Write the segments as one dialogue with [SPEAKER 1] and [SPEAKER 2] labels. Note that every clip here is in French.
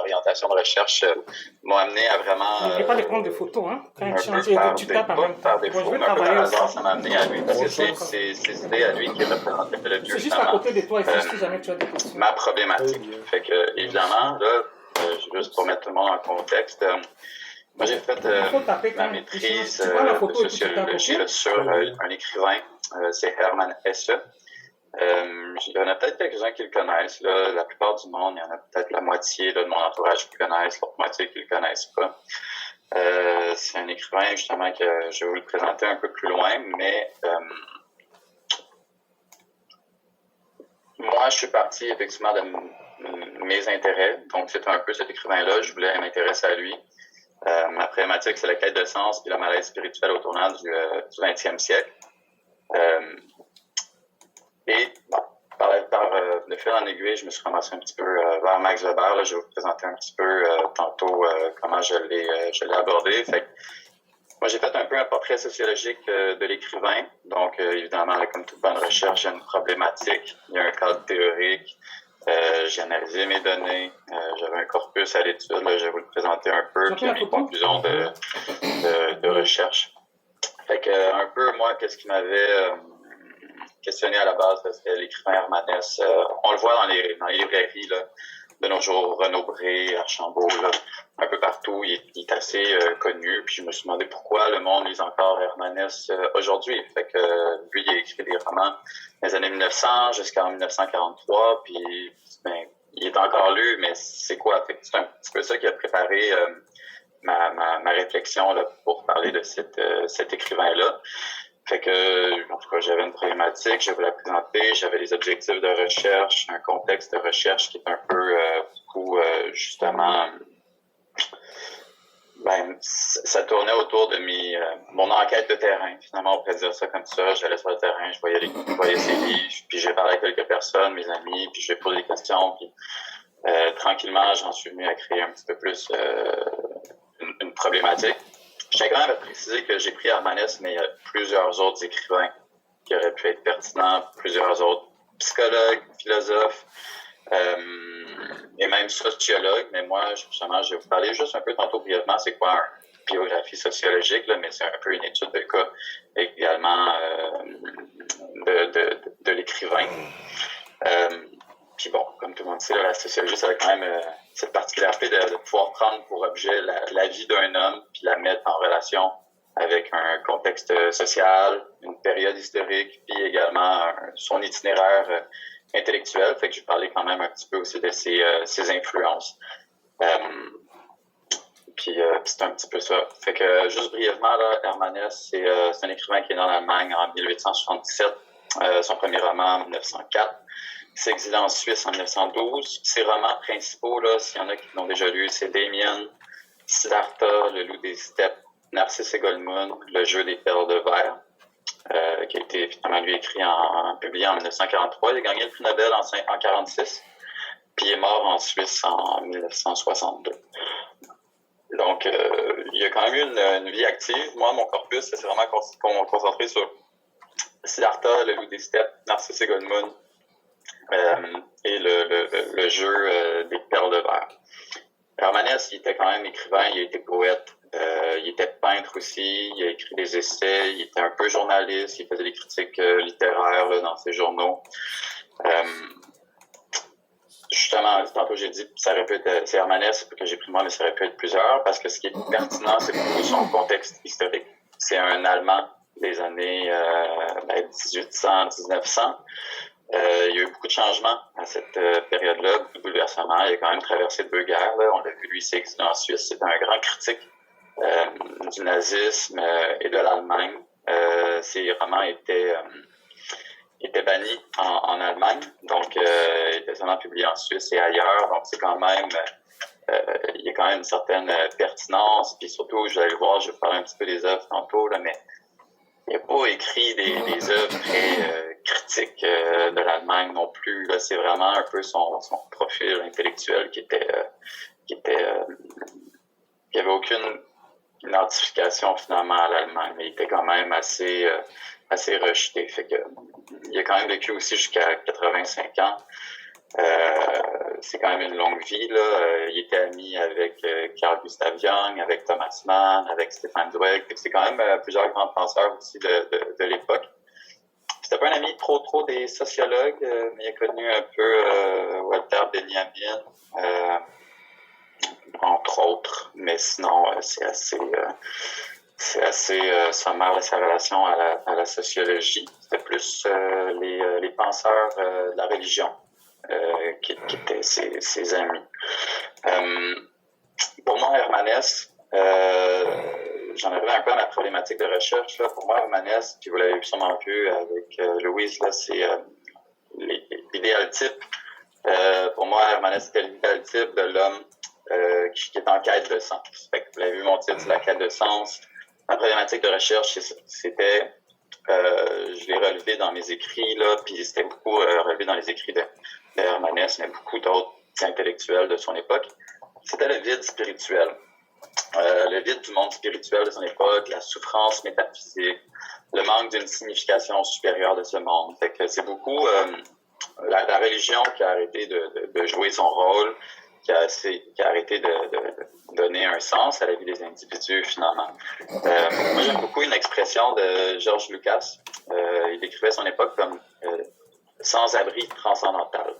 [SPEAKER 1] orientation de recherche m'ont amené à vraiment...
[SPEAKER 2] N'oublie pas de prendre des photos, hein, quand
[SPEAKER 1] un
[SPEAKER 2] tu
[SPEAKER 1] peu
[SPEAKER 2] changes et
[SPEAKER 1] par,
[SPEAKER 2] tu tapes en
[SPEAKER 1] pas
[SPEAKER 2] même temps.
[SPEAKER 1] par
[SPEAKER 2] Bon, je
[SPEAKER 1] défaut,
[SPEAKER 2] vais
[SPEAKER 1] mais un peu
[SPEAKER 2] travailler
[SPEAKER 1] par
[SPEAKER 2] aussi.
[SPEAKER 1] hasard, ça m'a amené à lui, parce que c'est
[SPEAKER 2] D'accord.
[SPEAKER 1] ses idées à lui qui représentaient plus
[SPEAKER 2] C'est juste à
[SPEAKER 1] justement
[SPEAKER 2] côté de toi ici, si jamais tu as des questions.
[SPEAKER 1] ma problématique. Fait que, évidemment, là, juste pour mettre tout le monde en contexte, moi, j'ai fait
[SPEAKER 2] Il faut taper
[SPEAKER 1] ma
[SPEAKER 2] quand
[SPEAKER 1] maîtrise
[SPEAKER 2] tu prends la
[SPEAKER 1] de
[SPEAKER 2] photo et puis tu tapes,
[SPEAKER 1] sociologie là,
[SPEAKER 2] ok?
[SPEAKER 1] sur un écrivain, c'est Hermann Hesse. Il y en a peut-être quelques-uns qui le connaissent. Là. La plupart du monde, il y en a peut-être la moitié là, de mon entourage qui le connaissent, l'autre moitié qui le connaissent pas. C'est un écrivain, justement, que je vais vous le présenter un peu plus loin, mais moi, je suis parti effectivement de mes intérêts. Donc, c'est un peu cet écrivain-là. Je voulais m'intéresser à lui. Ma problématique, c'est la quête de sens et le malaise spirituel au tournant du 20e siècle. Et bon, de fil en aiguille, je me suis ramassé un petit peu vers Max Weber. Là, je vais vous présenter un petit peu tantôt comment je l'ai abordé. Fait que, moi, j'ai fait un peu un portrait sociologique de l'écrivain. Donc, évidemment, là, comme toute bonne recherche, il y a une problématique, il y a un cadre théorique. J'ai analysé mes données, j'avais un corpus à l'étude, là, je vais vous le présenter un peu, puis mes conclusions de recherche. Fait que, un peu, moi, qu'est-ce qui m'avait questionné à la base, c'était l'écrivain Hermann Hesse. On le voit dans les librairies là, de nos jours, Renaud-Bré, Archambault, là, un peu partout, il est assez connu. Puis je me suis demandé pourquoi le monde lise encore Hermann Hesse aujourd'hui. Fait que lui, il a écrit des romans dans les années 1900 jusqu'en 1943, puis ben, il est encore lu, mais c'est quoi? Fait que c'est un petit peu ça qui a préparé ma réflexion là, pour parler de cet écrivain-là. Fait que, en tout cas, j'avais une problématique, je vais vous la présenter, j'avais des objectifs de recherche, un contexte de recherche qui est un peu, justement, ben, ça tournait autour de mon enquête de terrain. Finalement, on pourrait dire ça comme ça. J'allais sur le terrain, je voyais ses livres, puis j'ai parlé à quelques personnes, mes amis, puis je vais poser des questions, puis tranquillement, j'en suis venu à créer un petit peu plus une problématique. Je tiens quand même à préciser que j'ai pris Hermann Hesse, mais il y a plusieurs autres écrivains qui auraient pu être pertinents, plusieurs autres psychologues, philosophes, et même sociologues. Mais moi, justement, je vais vous parler juste un peu tantôt brièvement, c'est quoi une biographie sociologique, là, mais c'est un peu une étude de cas également de l'écrivain. Puis bon, comme tout le monde sait, là, la sociologie, ça a quand même cette particularité de pouvoir prendre pour objet la vie d'un homme puis la mettre en relation avec un contexte social, une période historique, puis également son itinéraire intellectuel. Fait que je vais parler quand même un petit peu aussi de ses influences. Puis c'est un petit peu ça. Fait que juste brièvement, là, Hermann Hesse, c'est un écrivain qui est né en Allemagne en 1877. Son premier roman en 1904. Il s'est exilé en Suisse en 1912. Ses romans principaux, là, s'il y en a qui l'ont déjà lu, c'est Damien, Siddhartha, Le loup des steppes, Narcisse et Goldmund, Le jeu des perles de verre, qui a été finalement lui publié en 1943. Il a gagné le prix Nobel en 1946, puis il est mort en Suisse en 1962. Donc, il y a quand même eu une vie active. Moi, mon corpus, c'est vraiment concentré sur Siddhartha, Le loup des steppes, Narcisse et Goldmund, et le jeu des perles de verre. Hermann Hesse, il était quand même écrivain, il était poète, il était peintre aussi, il a écrit des essais, il était un peu journaliste, il faisait des critiques littéraires là, dans ses journaux. Justement, tantôt j'ai dit ça aurait pu être, c'est Hermann Hesse que j'ai pris moi, mais ça aurait pu être plusieurs, parce que ce qui est pertinent, c'est beaucoup son contexte historique. C'est un Allemand des années 1800-1900. Il y a eu beaucoup de changements à cette période-là, beaucoup de bouleversements. Il a quand même traversé 2 guerres. Là. On l'a vu, lui, s'est exilé en Suisse. C'était un grand critique du nazisme et de l'Allemagne. Ses romans étaient bannis en Allemagne, donc il était seulement publié en Suisse et ailleurs. Donc c'est quand même, il y a quand même une certaine pertinence. Puis surtout, je vais aller voir, je vais vous parler un petit peu des œuvres tantôt, là, mais il n'a pas écrit des œuvres très critiques de l'Allemagne non plus. Là, c'est vraiment un peu son profil intellectuel qui avait aucune identification finalement à l'Allemagne, mais il était quand même assez rejeté. Fait que il a quand même vécu aussi jusqu'à 85 ans. C'est quand même une longue vie, là. Il était ami avec Carl Gustav Jung, avec Thomas Mann, avec Stefan Zweig. C'est quand même plusieurs grands penseurs aussi de l'époque. C'était pas un ami trop des sociologues, mais il a connu un peu Walter Benjamin, entre autres. Mais sinon, c'est assez sommaire sa relation à la sociologie. C'était plus les penseurs de la religion qui étaient ses amis. Pour moi, Hermanès, j'en arrive un peu à ma problématique de recherche. Là. Pour moi, Hermanès, puis vous l'avez sûrement vu avec Louise, là, c'est l'idéal type. Pour moi, Hermanès, c'était l'idéal type de l'homme qui est en quête de sens. Fait que vous l'avez vu, mon titre, c'est la quête de sens. Ma problématique de recherche, c'était, je l'ai relevé dans mes écrits, là, puis c'était beaucoup relevé dans les écrits de Hermanès, mais beaucoup d'autres intellectuels de son époque. C'était le vide spirituel. Le vide du monde spirituel de son époque, la souffrance métaphysique, le manque d'une signification supérieure de ce monde. Fait que c'est beaucoup la religion qui a arrêté de jouer son rôle, qui a arrêté de donner un sens à la vie des individus, finalement. Moi, j'aime beaucoup une expression de George Lucas. Il décrivait son époque comme sans-abri transcendantal.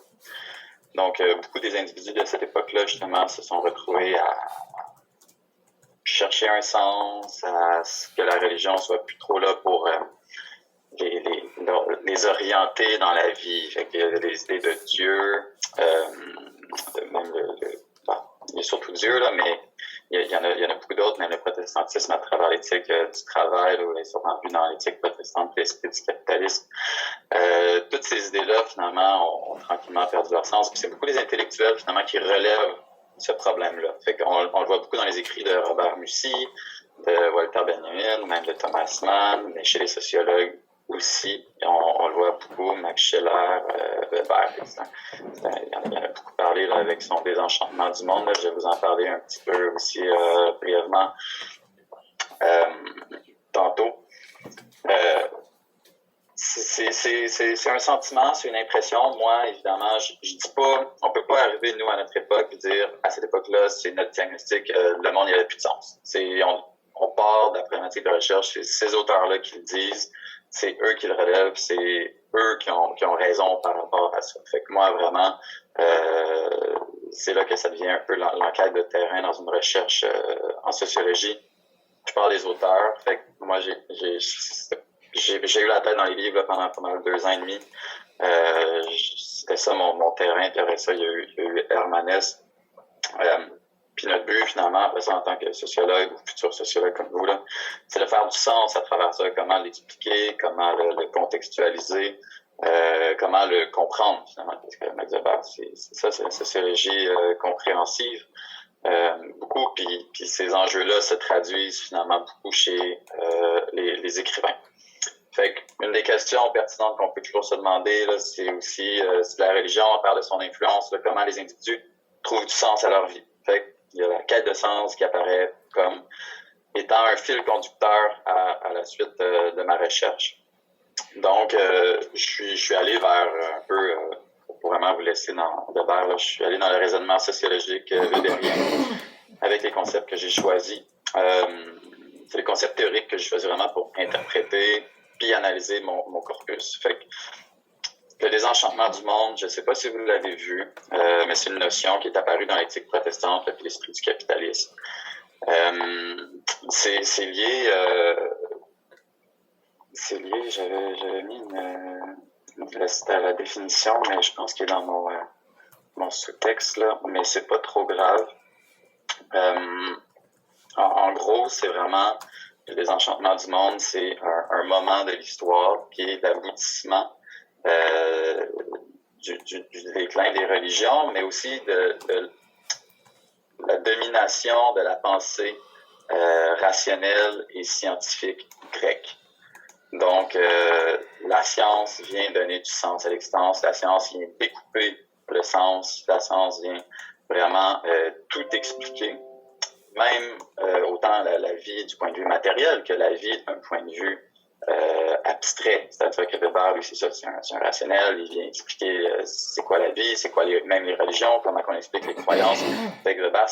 [SPEAKER 1] Donc, beaucoup des individus de cette époque-là, justement, se sont retrouvés à chercher un sens, à ce que la religion soit plus trop là pour les orienter dans la vie. Fait que les idées de Dieu, même il y a surtout Dieu, là, mais il y en a beaucoup d'autres, même le protestantisme à travers l'éthique du travail, là, est sûrement vu dans l'éthique protestante, l'esprit du capitalisme. Toutes ces idées-là, finalement, ont tranquillement perdu leur sens. Puis c'est beaucoup les intellectuels, finalement, qui relèvent ce problème-là. Fait qu'on le voit beaucoup dans les écrits de Robert Mussy, de Walter Benjamin, même de Thomas Mann, mais chez les sociologues aussi. On le voit beaucoup, Max Scheler, Weber, il y en a beaucoup parlé là, avec son Désenchantement du monde. Là. Je vais vous en parler un petit peu aussi brièvement tantôt. C'est un sentiment, c'est une impression. Moi, évidemment, je dis pas, on peut pas arriver, nous, à notre époque, et dire, à cette époque-là, c'est notre diagnostic, le monde, il n'y avait plus de sens. On part de la problématique de recherche, c'est ces auteurs-là qui le disent, c'est eux qui le relèvent, c'est eux qui ont raison par rapport à ça. Fait que moi, vraiment, c'est là que ça devient un peu l'enquête de terrain dans une recherche en sociologie. Je parle des auteurs, fait que moi, j'ai eu la tête dans les livres là, pendant pas mal 2 ans et demi. C'était ça mon terrain. Puis après ça, il y a eu Hermanès. Puis notre but, finalement, après ça, en tant que sociologue ou futur sociologue comme vous, là, c'est de faire du sens à travers ça, comment l'expliquer, comment le contextualiser, comment le comprendre, finalement. Parce que Max Weber, c'est ça, c'est la sociologie compréhensive. Beaucoup, puis ces enjeux-là se traduisent finalement beaucoup chez les écrivains. Fait qu'une des questions pertinentes qu'on peut toujours se demander, là, c'est aussi si la religion parle de son influence, là, comment les individus trouvent du sens à leur vie. Fait qu'il y a la quête de sens qui apparaît comme étant un fil conducteur à la suite de ma recherche. Donc, je suis allé vers un peu, pour vraiment vous laisser dans le verre, là, je suis allé dans le raisonnement sociologique weberien avec les concepts que j'ai choisis. C'est les concepts théoriques que j'ai choisis vraiment pour interpréter puis analyser mon corpus. Fait que le désenchantement du monde, je ne sais pas si vous l'avez vu, mais c'est une notion qui est apparue dans l'éthique protestante puis l'esprit du capitalisme. C'est lié, j'avais mis la définition, mais je pense qu'il est dans mon sous-texte, là, mais c'est pas trop grave. En gros, c'est vraiment le désenchantement du monde, c'est un moment de l'histoire qui est l'aboutissement du déclin des religions, mais aussi de la domination de la pensée rationnelle et scientifique grecque. Donc, la science vient donner du sens à l'existence, la science vient découper le sens, la science vient vraiment tout expliquer, même autant la vie du point de vue matériel que la vie d'un point de vue abstrait. C'est-à-dire que Weber, lui, c'est ça, c'est un rationnel. Il vient expliquer c'est quoi la vie, c'est quoi même les religions, comment on explique les croyances. Fait que Weber,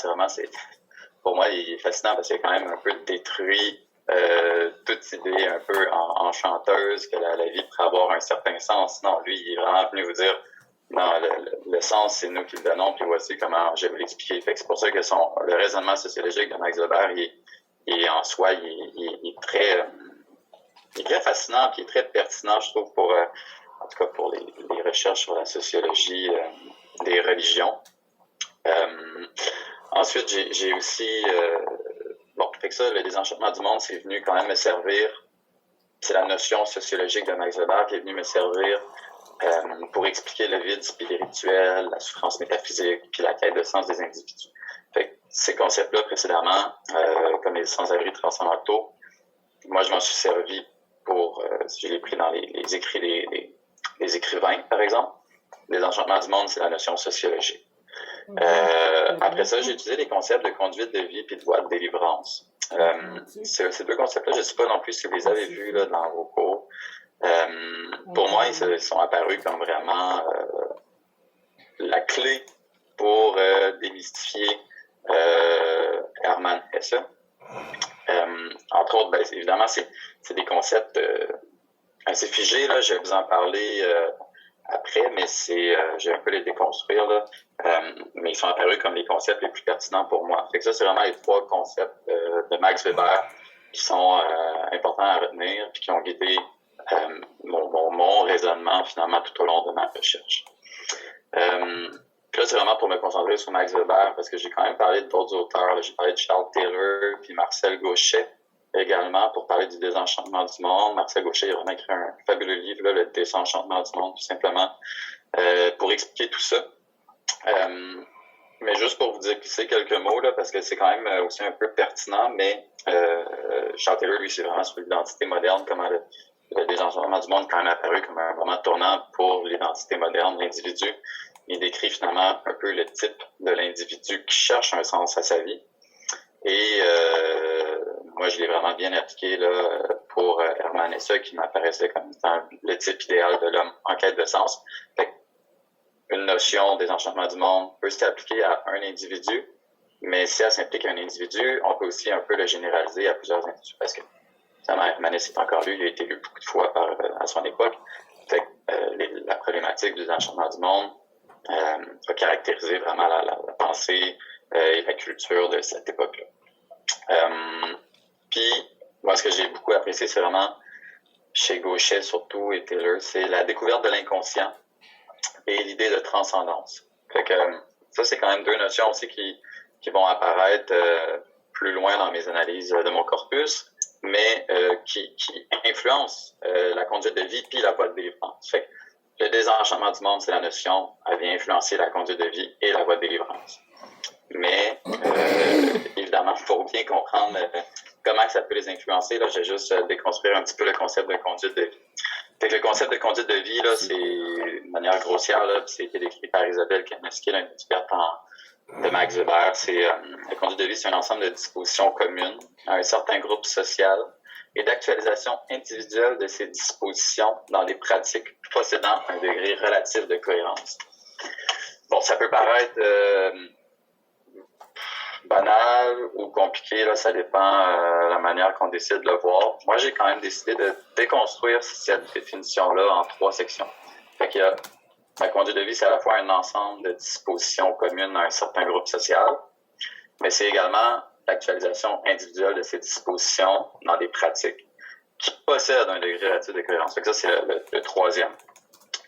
[SPEAKER 1] pour moi, il est fascinant parce qu'il a quand même un peu détruit toute idée un peu enchanteuse que la vie pourrait avoir un certain sens. Non, lui, il est vraiment venu vous dire non, le sens, c'est nous qui le donnons, puis voici comment je vais vous l'expliquer. Fait que c'est pour ça que le raisonnement sociologique de Max Weber, il en soi, il est très fascinant, puis il est très pertinent, je trouve, en tout cas pour les recherches sur la sociologie des religions. Ensuite, j'ai aussi fait que ça, le désenchantement du monde, c'est venu quand même me servir. C'est la notion sociologique de Max Weber qui est venue me servir pour expliquer le vide spirituel, la souffrance métaphysique, puis la quête de sens des individus. Fait que ces concepts-là, précédemment, comme les sans-abri transcendantaux, moi, je m'en suis servi pour, je l'ai pris dans les écrits des écrivains, par exemple. Désenchantement du monde, c'est la notion sociologique. Après ça, j'ai utilisé les concepts de conduite de vie et de voie de délivrance. Ces deux concepts-là, je ne sais pas non plus si vous les avez vus là, dans vos cours. Pour moi, ils sont apparus comme vraiment la clé pour démystifier Hermann Hesse. Entre autres, évidemment, c'est des concepts assez figés. Là. Je vais vous en parler après, mais je vais un peu les déconstruire. Là. Mais ils sont apparus comme les concepts les plus pertinents pour moi. Fait que ça, c'est vraiment les 3 concepts de Max Weber qui sont importants à retenir et qui ont guidé mon raisonnement finalement tout au long de ma recherche. Puis là, c'est vraiment pour me concentrer sur Max Weber parce que j'ai quand même parlé d'autres auteurs. Là. J'ai parlé de Charles Taylor puis Marcel Gauchet également pour parler du désenchantement du monde. Marcel Gauchet a vraiment écrit un fabuleux livre, là, Le désenchantement du monde, tout simplement, pour expliquer tout ça. Mais juste pour vous dire quelques mots, là, parce que c'est quand même aussi un peu pertinent, mais Charles Taylor, lui, c'est vraiment sur l'identité moderne, comment le désenchantement du monde est quand même apparu comme un moment tournant pour l'identité moderne, l'individu. Il décrit finalement un peu le type de l'individu qui cherche un sens à sa vie. Et moi, je l'ai vraiment bien appliqué là, pour Hermann Hesse, qui m'apparaissait comme étant le type idéal de l'homme en quête de sens. Fait une notion désenchantement du monde peut s'appliquer à un individu, mais si elle s'implique à un individu, on peut aussi un peu le généraliser à plusieurs individus, parce que Hermann Hesse est encore lu, il a été lu beaucoup de fois à son époque. Fait la problématique du désenchantement du monde va caractériser vraiment la pensée et la culture de cette époque-là. Puis, moi, ce que j'ai beaucoup apprécié, c'est vraiment, chez Gauchet surtout et Taylor, c'est la découverte de l'inconscient et l'idée de transcendance. Fait que ça, c'est quand même 2 notions aussi qui vont apparaître plus loin dans mes analyses de mon corpus, mais qui influencent la conduite de vie puis la voie de délivrance. Fait que le désenchantement du monde, c'est la notion, elle vient influencer la conduite de vie et la voie de délivrance. Mais évidemment, il faut bien comprendre comment ça peut les influencer. Là, je vais juste déconstruire un petit peu le concept de conduite de vie. Fait que le concept de conduite de vie, là, c'est de manière grossière, là, c'est été décrit par Isabelle Kaneski, une experte de Max Weber. La conduite de vie, c'est un ensemble de dispositions communes à un certain groupe social et d'actualisation individuelle de ces dispositions dans des pratiques possédant un degré relatif de cohérence. Bon, ça peut paraître banal ou compliqué, là, ça dépend de la manière qu'on décide de le voir. Moi, j'ai quand même décidé de déconstruire cette définition-là en 3 sections. Fait que la conduite de vie, c'est à la fois un ensemble de dispositions communes à un certain groupe social, mais c'est également l'actualisation individuelle de ces dispositions dans des pratiques qui possèdent un degré relatif de cohérence. Fait que ça, c'est le 3e.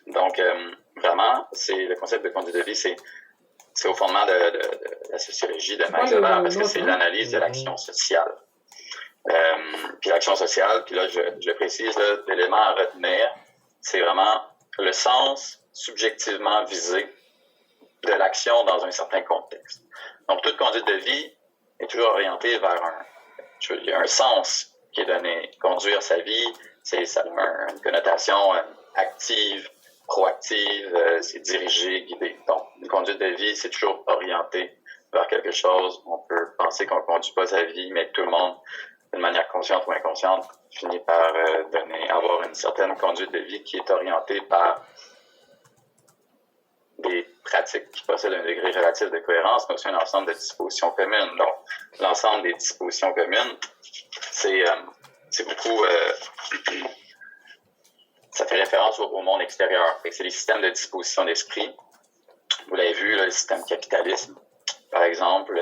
[SPEAKER 1] Donc, vraiment, c'est le concept de conduite de vie, c'est au fondement de la sociologie de Max Weber, parce que c'est l'analyse de l'action sociale. Puis l'action sociale, puis là, je précise, l'élément à retenir, c'est vraiment le sens subjectivement visé de l'action dans un certain contexte. Donc, toute conduite de vie est toujours orientée vers un sens qui est donné. Conduire sa vie, ça a une connotation active, proactive, c'est dirigé, guidé. Donc, une conduite de vie, c'est toujours orienté vers quelque chose. On peut penser qu'on ne conduit pas sa vie, mais tout le monde, d'une manière consciente ou inconsciente, finit par avoir une certaine conduite de vie qui est orientée par des pratiques qui possèdent un degré relatif de cohérence, mais aussi un ensemble de dispositions communes. Donc, l'ensemble des dispositions communes, c'est beaucoup... ça fait référence au monde extérieur. C'est les systèmes de disposition d'esprit. Vous l'avez vu, là, le système capitalisme, par exemple,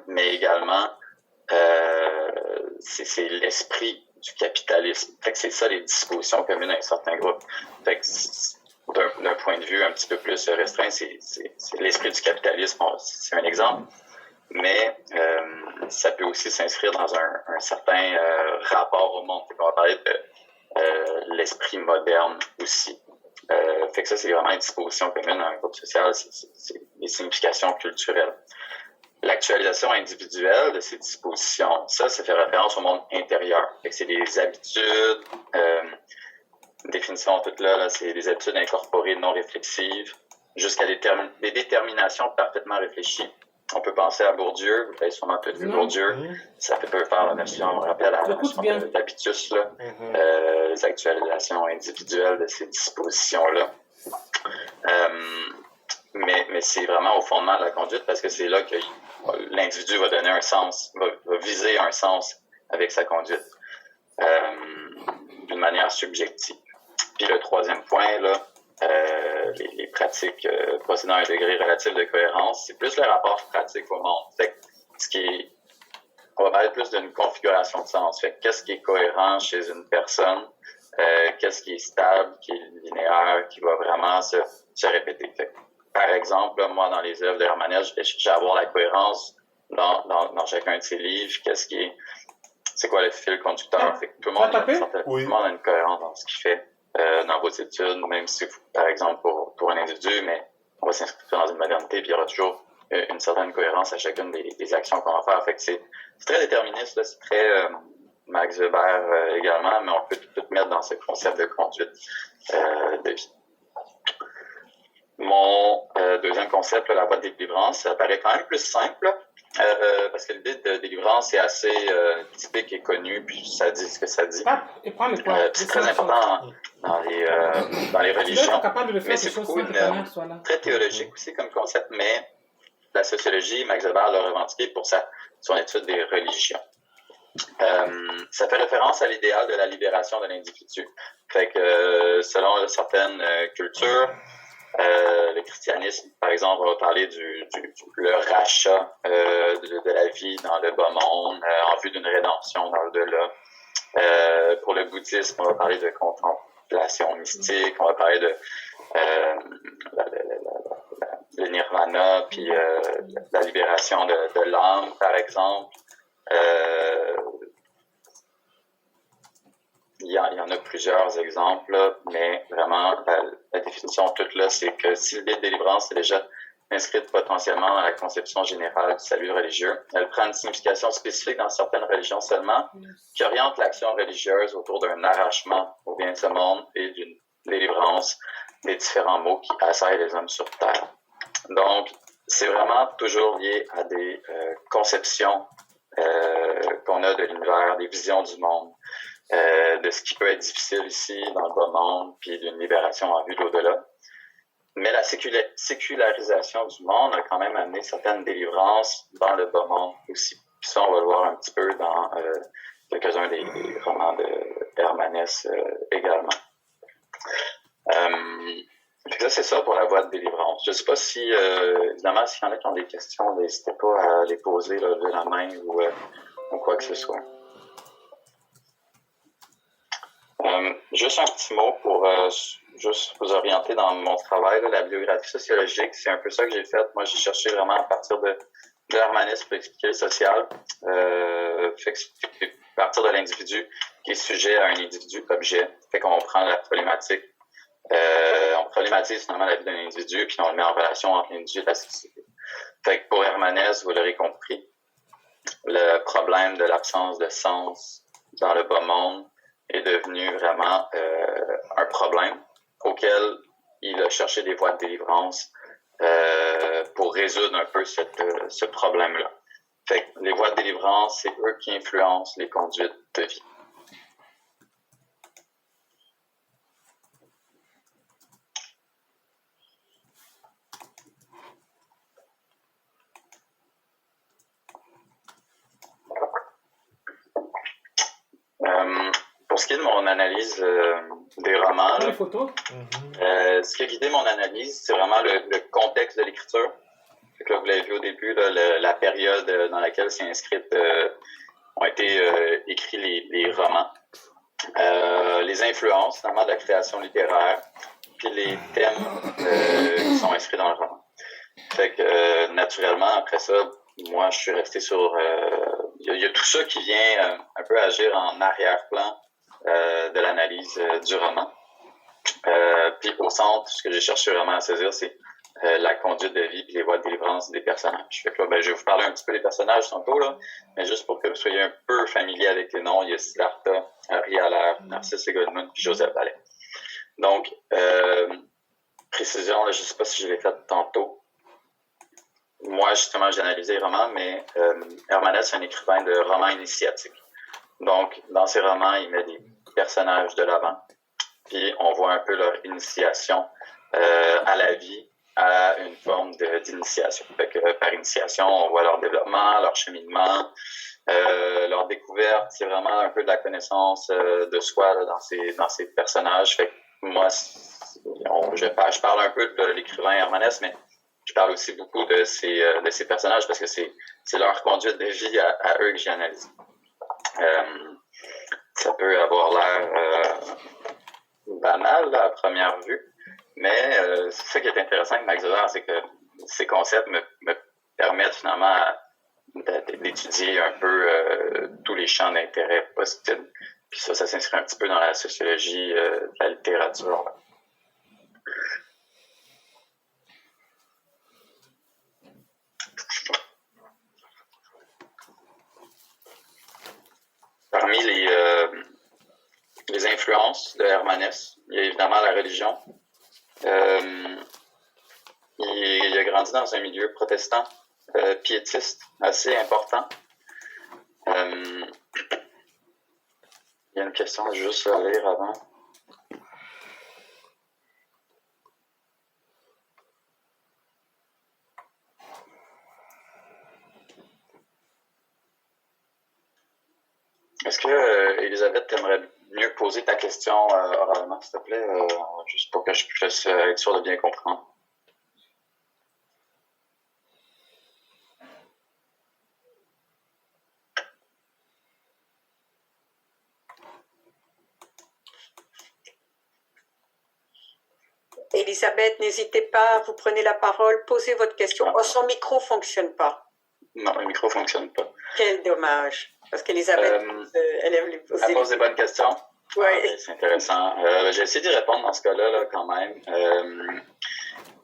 [SPEAKER 1] mais également, c'est l'esprit du capitalisme. Fait que c'est ça, les dispositions communes à un certain groupe. Fait que d'un point de vue un petit peu plus restreint, c'est l'esprit du capitalisme, c'est un exemple, mais ça peut aussi s'inscrire dans un certain rapport au monde. On va parler de l'esprit moderne aussi. Fait que ça, c'est vraiment une disposition commune dans un groupe social, c'est des significations culturelles. L'actualisation individuelle de ces dispositions, ça fait référence au monde intérieur. Fait que c'est des habitudes, définition toute là, c'est des habitudes incorporées non réflexives, jusqu'à des déterminations parfaitement réfléchies. On peut penser à Bourdieu, vous avez sûrement peut-être vu Bourdieu, ça peut faire la notion, on rappelle la notion d'habitus, là, les actualisations individuelles de ces dispositions-là. Mais c'est vraiment au fondement de la conduite parce que c'est là que l'individu va donner un sens, va viser un sens avec sa conduite d'une manière subjective. Puis le troisième point, là, les pratiques possédant un degré relatif de cohérence, c'est plus le rapport pratique au monde. Fait que on va parler plus d'une configuration de sens. Fait que qu'est-ce qui est cohérent chez une personne, qu'est-ce qui est stable, qui est linéaire, qui va vraiment se répéter. Fait que, par exemple, là, moi, dans les œuvres de Hermanès, je vais avoir la cohérence dans chacun de ses livres. C'est quoi le fil conducteur? Fait que tout le monde a une cohérence dans ce qu'il fait. Dans vos études, même si, par exemple, pour un individu, mais on va s'inscrire dans une modernité, puis il y aura toujours une certaine cohérence à chacune des actions qu'on va faire. Fait que c'est très déterministe, là, c'est très Max Weber également, mais on peut tout mettre dans ce concept de conduite de vie. Mon deuxième concept, là, la voie de délivrance, ça paraît quand même plus simple, parce que l'idée de délivrance est assez typique et connue, puis ça dit ce que ça dit. C'est très important dans les religions, mais c'est beaucoup très théologique aussi comme concept, mais la sociologie, Max Weber l'a revendiqué pour son étude des religions. Ça fait référence à l'idéal de la libération de l'individu. Fait que selon certaines cultures, le christianisme, par exemple, va parler le rachat de la vie dans le bas monde en vue d'une rédemption dans le delà. Pour le bouddhisme, on va parler de contemplation mystique, on va parler de le nirvana, puis la libération de l'âme, par exemple. Il y en a plusieurs exemples, mais vraiment, la définition toute là, c'est que si l'idée de délivrance est déjà inscrite potentiellement dans la conception générale du salut religieux, elle prend une signification spécifique dans certaines religions seulement, qui oriente l'action religieuse autour d'un arrachement au bien de ce monde et d'une délivrance des différents maux qui assaillent les hommes sur Terre. Donc, c'est vraiment toujours lié à des conceptions qu'on a de l'univers, des visions du monde, de ce qui peut être difficile ici, dans le bas monde, puis d'une libération en vue de l'au-delà. Mais la sécularisation du monde a quand même amené certaines délivrances dans le bas monde aussi. Puis ça, on va le voir un petit peu dans quelques-uns des romans de Hermanès également. Puis là, c'est ça pour la voie de délivrance. Je ne sais pas si, évidemment, s'il y en a qui ont des questions, n'hésitez pas à les poser, lever la main ou quoi que ce soit. Juste un petit mot pour juste vous orienter dans mon travail, là, la biographie sociologique, c'est un peu ça que j'ai fait. Moi, j'ai cherché vraiment à partir de l'hermanisme pour expliquer le social. Fait que c'est à partir de l'individu qui est sujet à un individu objet. Fait qu'on prend la problématique, on problématise finalement la vie d'un individu, puis on le met en relation entre l'individu et la société. Fait que pour Hermanès, vous l'aurez compris, le problème de l'absence de sens dans le bas monde est devenu vraiment un problème auquel il a cherché des voies de délivrance pour résoudre un peu ce problème-là. Fait que les voies de délivrance, c'est eux qui influencent les conduites de vie. ce qui est de mon analyse des romans,
[SPEAKER 2] Prends
[SPEAKER 1] là,
[SPEAKER 2] les photos.
[SPEAKER 1] ce qui a guidé mon analyse, c'est vraiment le contexte de l'écriture. Fait que là, vous l'avez vu au début, là, la période dans laquelle c'est inscrite, ont été écrits les romans. Les influences, finalement, de la création littéraire, puis les thèmes qui sont inscrits dans le roman. Fait que, naturellement, après ça, moi, je suis resté sur... Il y a tout ça qui vient un peu agir en arrière-plan de l'analyse du roman. Puis au centre, ce que j'ai cherché vraiment à saisir, c'est la conduite de vie et les voies de délivrance des personnages. Fait que là, je vais vous parler un petit peu des personnages tantôt, là, mais juste pour que vous soyez un peu familier avec les noms, il y a Siddhartha, Harry Haller, Narcisse Goldman, puis Joseph Ballet. Donc, précision, là, je ne sais pas si je l'ai fait tantôt. Moi, justement, j'ai analysé les romans, mais Hermanès est un écrivain de romans initiatiques. Donc, dans ses romans, il met des personnages de l'avant, puis on voit un peu leur initiation à la vie, à une forme d'initiation. Fait que par initiation, on voit leur développement, leur cheminement, leur découverte. C'est vraiment un peu de la connaissance de soi là, dans ces personnages. Fait que moi, je parle un peu de l'écrivain Hermanès, mais je parle aussi beaucoup de ces personnages parce que c'est leur conduite de vie à eux que j'ai analysé. Ça peut avoir l'air banal là, à première vue, mais c'est ça qui est intéressant avec Max Weber, c'est que ces concepts me permettent finalement d'étudier un peu tous les champs d'intérêt possibles. Puis ça s'inscrit un petit peu dans la sociologie de la littérature. Là. Parmi les influences de Hermanès, il y a évidemment la religion. Il a grandi dans un milieu protestant, piétiste, assez important. Il y a une question juste à lire avant. Est-ce que, Elisabeth, tu aimerais mieux poser ta question oralement, s'il te plaît, juste pour que je puisse être sûr de bien comprendre?
[SPEAKER 3] Elisabeth, n'hésitez pas, vous prenez la parole, posez votre question. Oh, son micro ne fonctionne pas.
[SPEAKER 1] Non, le micro ne fonctionne pas.
[SPEAKER 3] Quel dommage, parce qu'Elisabeth, elle aime lui poser.
[SPEAKER 1] Elle pose des bonnes questions.
[SPEAKER 3] Oui.
[SPEAKER 1] Ah, c'est intéressant. J'ai essayé d'y répondre dans ce cas-là, là, quand même.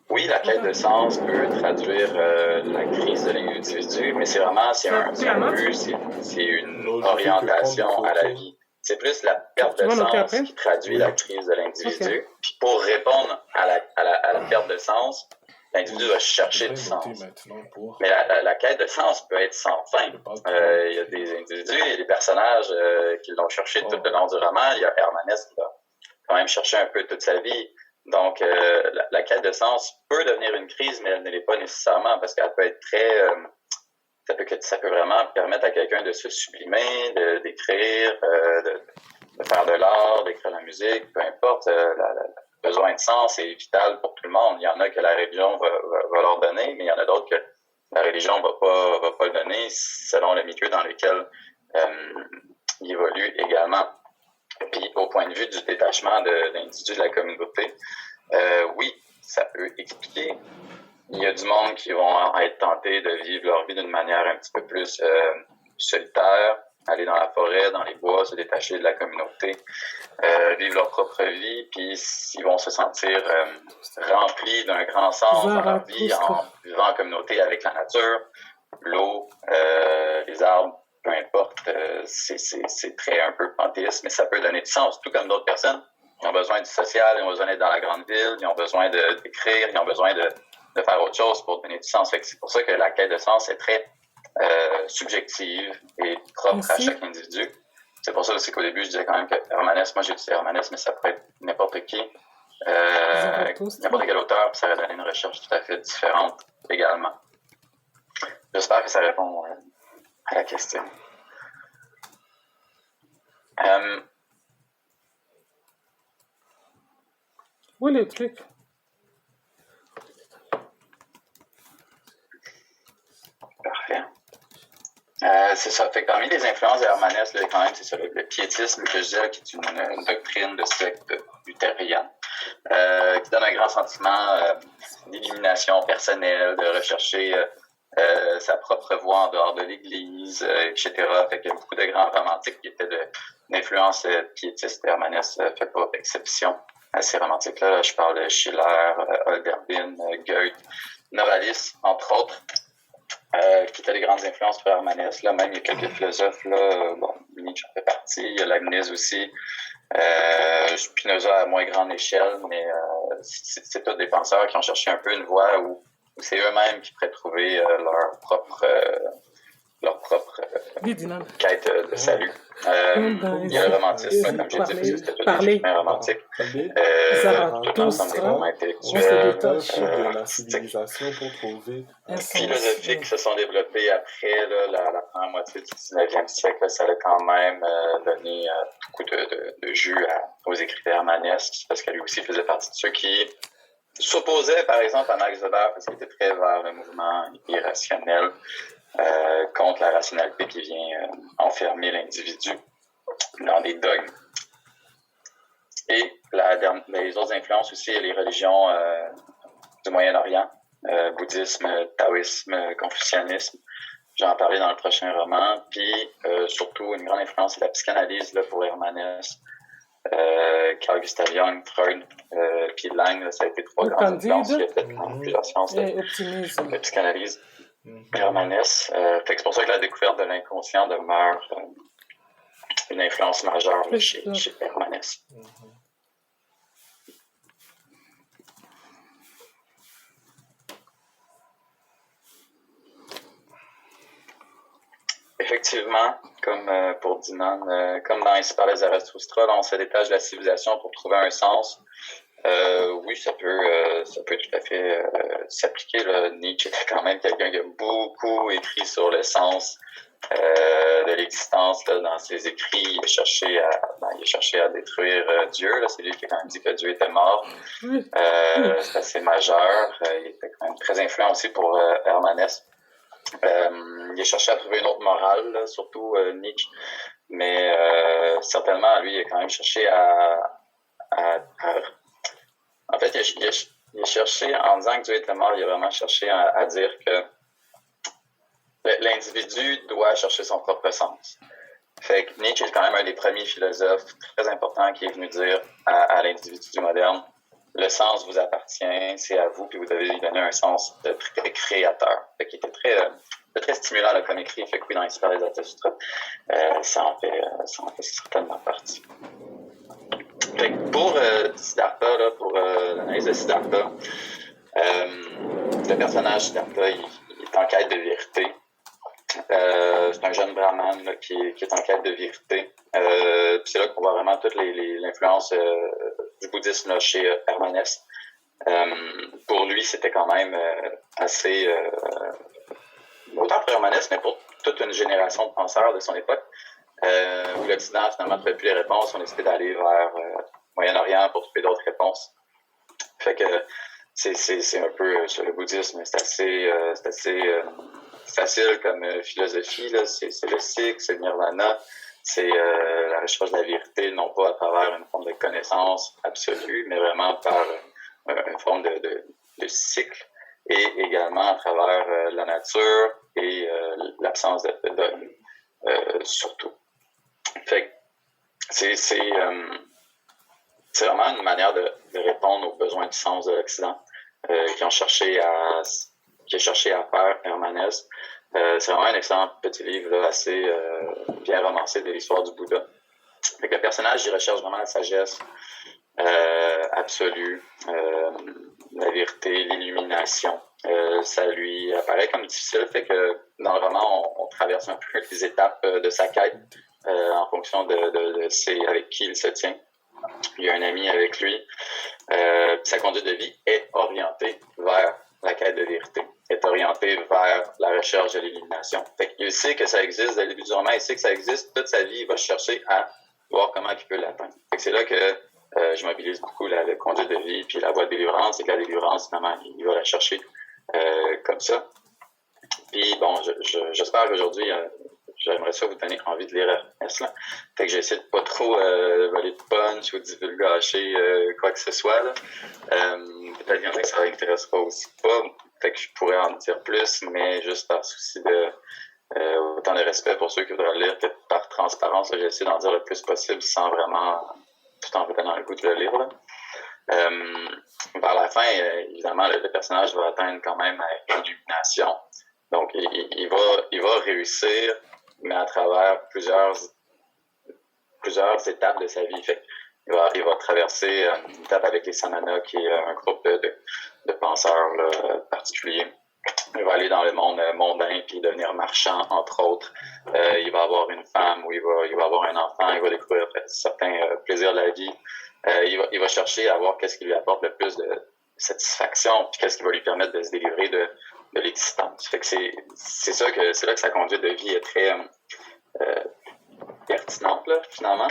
[SPEAKER 1] Oui, la quête de sens peut traduire la crise de l'individu, mais c'est vraiment c'est un but, c'est une orientation à la vie. C'est plus la perte de sens qui traduit la crise de l'individu. Okay. Puis pour répondre à la perte de sens, l'individu va chercher du sens. Mais la quête de sens peut être sans fin. Il y a des individus, il y a des personnages qui l'ont cherché tout le long du roman. Il y a Hermanès qui l'a quand même cherché un peu toute sa vie. Donc, la quête de sens peut devenir une crise, mais elle ne l'est pas nécessairement parce qu'elle peut être très... ça peut vraiment permettre à quelqu'un de se sublimer, d'écrire, de faire de l'art, d'écrire de la musique, peu importe. Le besoin de sens est vital pour tout le monde. Il y en a que la religion va leur donner, mais il y en a d'autres que la religion va pas le donner selon le milieu dans lequel il évolue également. Puis, au point de vue du détachement de l'individu de la communauté, oui, ça peut expliquer. Il y a du monde qui vont être tentés de vivre leur vie d'une manière un petit peu plus solitaire, aller dans la forêt, dans les bois, se détacher de la communauté, vivre leur propre vie, puis ils vont se sentir remplis d'un grand sens dans leur vie en vivant en communauté avec la nature, l'eau, les arbres, peu importe, c'est très un peu panthéiste, mais ça peut donner du sens, tout comme d'autres personnes. Ils ont besoin du social, ils ont besoin d'être dans la grande ville, ils ont besoin d'écrire, ils ont besoin de faire autre chose pour donner du sens. C'est pour ça que la quête de sens est très subjective et propre à chaque individu. C'est pour ça aussi qu'au début, je disais quand même que Hermanès, moi j'ai dit Hermanès, mais ça pourrait être n'importe qui, n'importe quel auteur, puis ça aurait donné une recherche tout à fait différente également. J'espère que ça répond à la question.
[SPEAKER 2] Où est le truc?
[SPEAKER 1] Parfait. C'est ça. Fait que parmi les influences d'Hermanès, là, quand même, c'est ça, le piétisme que je disais, qui est une doctrine de secte luthérienne, qui donne un grand sentiment d'élimination personnelle, de rechercher sa propre voie en dehors de l'Église, etc. Fait qu'il y a beaucoup de grands romantiques qui étaient d'influence piétiste. Hermanès fait pas exception à ces romantiques-là. Je parle de Schiller, Holderlin, Goethe, Novalis, entre autres. Qui étaient des grandes influences pour Hermanès. Là, même, il y a quelques philosophes, là, bon, Nietzsche en fait partie, il y a Leibniz aussi, Spinoza à moins grande échelle, mais c'est tous des penseurs qui ont cherché un peu une voie où c'est eux-mêmes qui pourraient trouver leur propre quête de salut. Il y a le romantisme, comme j'ai dit, parce que c'était tout des romantiques. Tout ensemble des mouvements intellectuels, philosophiques se sont développés après la première moitié du 19e siècle. Là, ça a quand même donné beaucoup de jus aux écrits d'Hermanès, parce que lui aussi faisait partie de ceux qui s'opposaient, par exemple, à Max Weber, parce qu'il était très vers le mouvement irrationnel, contre la rationalité qui vient enfermer l'individu dans des dogmes. Et les autres influences aussi, les religions du Moyen-Orient, bouddhisme, taoïsme, confucianisme. J'en parlais dans le prochain roman. Puis, surtout, une grande influence, c'est la psychanalyse là, pour Hermanès, Carl Gustav Jung, Freud, puis Lang. Là, ça a été trois grandes influences. Il y a peut-être plusieurs sciences de psychanalyse. Hermanès. C'est pour ça que la découverte de l'inconscient demeure une influence majeure là, chez Hermanès. Effectivement, comme pour Dinan, comme dans Ainsi parlait Zarathustra, là, on se détache de la civilisation pour trouver un sens. Oui, ça peut tout à fait s'appliquer. Là. Nietzsche était quand même quelqu'un qui a beaucoup écrit sur le sens de l'existence. Là, dans ses écrits, il a cherché à détruire Dieu. Là. C'est lui qui a quand même dit que Dieu était mort. C'est assez majeur. Il était quand même très influent aussi pour Hermanès. Il a cherché à trouver une autre morale, là, surtout Nietzsche, mais certainement, lui, il a quand même cherché En fait, il a cherché, en disant que Dieu était mort, il a vraiment cherché à dire que l'individu doit chercher son propre sens. Fait que Nietzsche est quand même un des premiers philosophes très importants qui est venu dire à l'individu moderne, le sens vous appartient, c'est à vous, puis vous devez lui donner un sens très créateur. Fait qu'il était très stimulant là, comme écrit. Fait que oui, dans Ainsi parlait Zarathustra, ça en fait certainement partie. Fait que pour Siddhartha, là, pour l'analyse de Siddhartha, le personnage Siddhartha, il est en quête de vérité. C'est un jeune brahman là, qui est en quête de vérité. Puis c'est là qu'on voit vraiment toute l'influence du bouddhisme là, chez Hermanès. Pour lui, c'était quand même assez... autant pour Hermanès, mais pour toute une génération de penseurs de son époque, où l'Occident finalement ne trouvait plus les réponses, on a décidé d'aller vers Moyen-Orient pour trouver d'autres réponses. Fait que c'est un peu sur le bouddhisme, c'est assez facile comme philosophie, là. C'est le cycle, c'est le nirvana, c'est la recherche de la vérité, non pas à travers une forme de connaissance absolue, mais vraiment par une forme de cycle, et également à travers la nature et l'absence de dogme, surtout. Fait que c'est vraiment une manière de répondre aux besoins du sens de l'Occident qui a cherché à faire Hermanès. C'est vraiment un excellent petit livre là, assez bien romancé de l'histoire du Bouddha. Fait que le personnage, il recherche vraiment la sagesse absolue, la vérité, l'illumination. Ça lui apparaît comme difficile, fait que dans le roman, on traverse un peu les étapes de sa quête en fonction de avec qui il se tient. Il y a un ami avec lui. Sa conduite de vie est orientée vers la quête de vérité, est orientée vers la recherche de l'illumination. Fait qu'il sait que ça existe dès le début du roman, il sait que ça existe, toute sa vie, il va chercher à voir comment il peut l'atteindre. Fait que c'est là que je mobilise beaucoup le conduite de vie puis la voie de délivrance, et que la délivrance, finalement, il va la chercher comme ça. Puis bon, j'espère qu'aujourd'hui, j'aimerais ça vous donner envie de lire Ernest. Là. Fait que j'essaie de pas trop voler de punch ou divulgacher quoi que ce soit. Là. Peut-être qu'il y en a que ça n'intéressera aussi pas. Fait que je pourrais en dire plus, mais juste par souci de autant de respect pour ceux qui voudraient le lire que par transparence, j'essaie d'en dire le plus possible sans vraiment tout en vous donnant le goût de le lire. Là. Vers la fin, évidemment, le personnage va atteindre quand même une illumination. Donc, il va réussir, mais à travers plusieurs étapes de sa vie. Fait, il va traverser une étape avec les Samana, qui est un groupe de penseurs là, particuliers. Il va aller dans le monde mondain puis devenir marchand, entre autres. Il va avoir une femme ou il va avoir un enfant. Il va découvrir certains plaisirs de la vie. Il va chercher à voir qu'est-ce qui lui apporte le plus de satisfaction puis qu'est-ce qui va lui permettre de se délivrer de l'existence. Fait que c'est là que sa conduite de vie est très pertinente, là, finalement.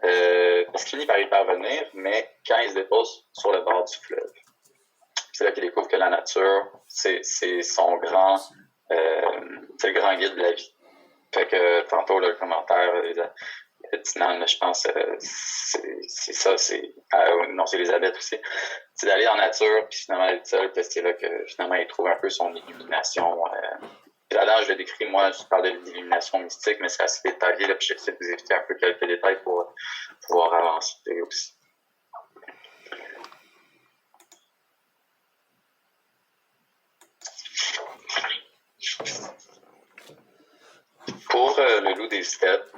[SPEAKER 1] Parce qu'il finit par y parvenir, mais quand il se dépose sur le bord du fleuve, c'est là qu'il découvre que la nature, c'est son grand, c'est le grand guide de la vie. Fait que tantôt, là, le commentaire Dinan, je pense, c'est ça, non, c'est Elisabeth aussi. C'est d'aller en nature, puis finalement, elle est seule, puis c'est là que finalement, il trouve un peu son illumination. Puis là-dedans, je le décris, moi, je parle d'illumination mystique, mais c'est assez détaillé, là, puis j'essaie de vous éviter un peu quelques détails pour pouvoir avancer aussi. Pour le loup des steppes,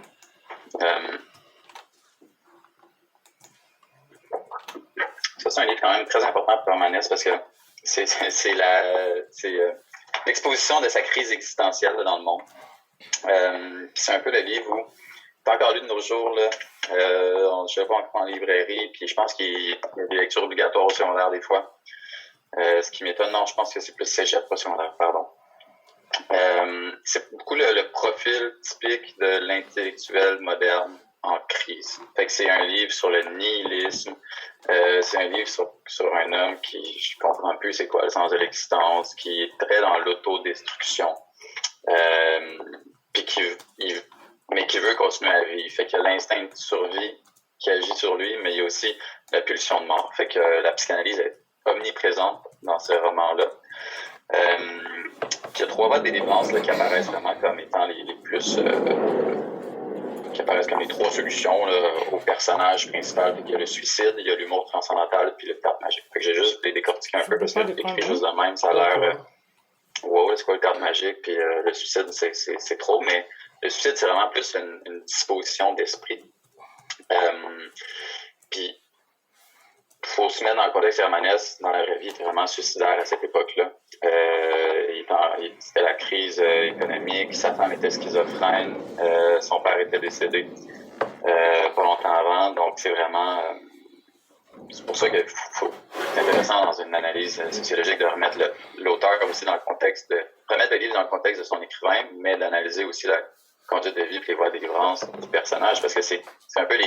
[SPEAKER 1] ça, c'est un livre quand même très important pour Hermanès parce que c'est l'exposition de sa crise existentielle là, dans le monde. C'est un peu le livre où, pas encore lu de nos jours, là, je ne sais pas encore en librairie, puis je pense qu'il y a des lectures obligatoires au secondaire des fois. Ce qui m'étonne, non, je pense que c'est plus cégep, pas secondaire, pardon. C'est beaucoup le profil typique de l'intellectuel moderne en crise. Fait que c'est un livre sur le nihilisme, c'est un livre sur un homme qui, je comprends plus c'est quoi le sens de l'existence, qui est très dans l'autodestruction, puis mais qui veut continuer à vivre. Fait qu'il y a l'instinct de survie qui agit sur lui, mais il y a aussi la pulsion de mort. Fait que la psychanalyse est omniprésente dans ce roman-là. Il y a 3 voies de délivrance là, qui apparaissent vraiment comme étant les plus qui apparaissent comme les 3 solutions là, au personnage principal. Il y a le suicide, il y a l'humour transcendantal, puis le théâtre magique. Fait que j'ai juste les décortiquer un peu parce que écrit juste de même, ça a l'air wow, c'est quoi le théâtre magique, puis le suicide, c'est trop, mais le suicide, c'est vraiment plus une disposition d'esprit. Puis il faut se mettre dans le contexte Hermanès, dans la vraie vie, il était vraiment suicidaire à cette époque-là. C'était la crise économique, sa femme était schizophrène, son père était décédé pas longtemps avant, donc c'est vraiment... c'est pour ça que c'est intéressant dans une analyse sociologique de remettre l'auteur aussi dans le contexte remettre le livre dans le contexte de son écrivain, mais d'analyser aussi la conduite de vie et les voies de délivrance du personnage, parce que c'est un peu